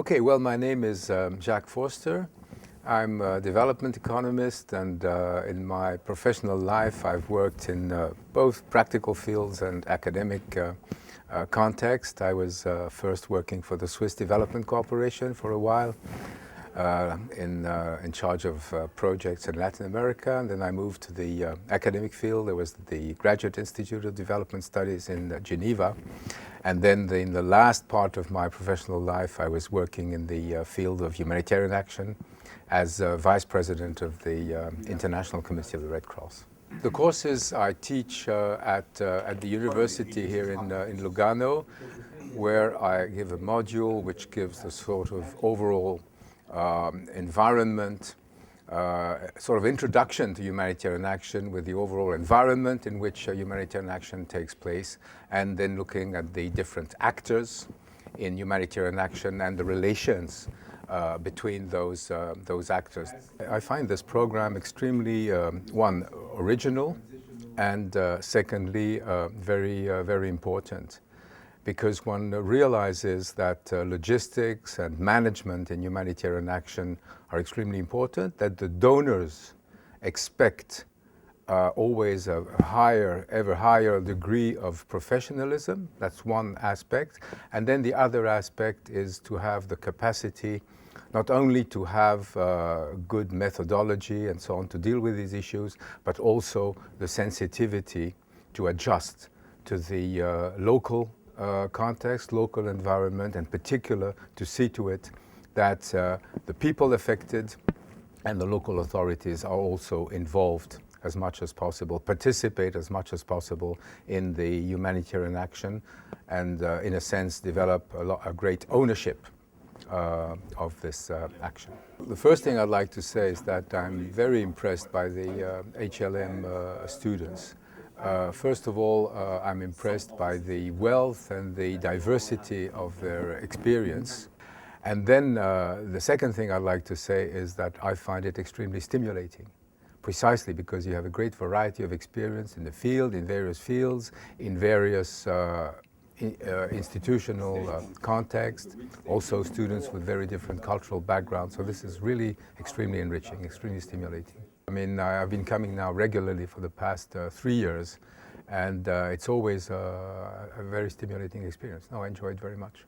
Okay, well, my name is Jacques Forster. I'm a development economist, and in my professional life I've worked in both practical fields and academic context. I was first working for the Swiss Development Corporation for a while, in charge of projects in Latin America, and then I moved to the academic field. There was the Graduate Institute of Development Studies in Geneva, and then in the last part of my professional life I was working in the field of humanitarian action as Vice President of the International Committee of the Red Cross. The courses I teach at the university here in Lugano, where I give a module which gives the sort of overall environment, sort of introduction to humanitarian action with the overall environment in which humanitarian action takes place, and then looking at the different actors in humanitarian action and the relations between those actors. I find this program extremely, one, original, and secondly, very important, because one realizes that logistics and management in humanitarian action are extremely important, that the donors expect always a ever higher degree of professionalism. That's one aspect. And then the other aspect is to have the capacity not only to have good methodology and so on to deal with these issues, but also the sensitivity to adjust to the local context, local environment, and particular to see to it that the people affected and the local authorities are also involved as much as possible, participate as much as possible in the humanitarian action, and in a sense develop a great ownership of this action. The first thing I'd like to say is that I'm very impressed by the HLM students. First of all, I'm impressed by the wealth and the diversity of their experience. And then the second thing I'd like to say is that I find it extremely stimulating, precisely because you have a great variety of experience in the field, in various fields, in various institutional context, also students with very different cultural backgrounds. So this is really extremely enriching, extremely stimulating. I mean, I've been coming now regularly for the past 3 years, and it's always a very stimulating experience. No, I enjoy it very much.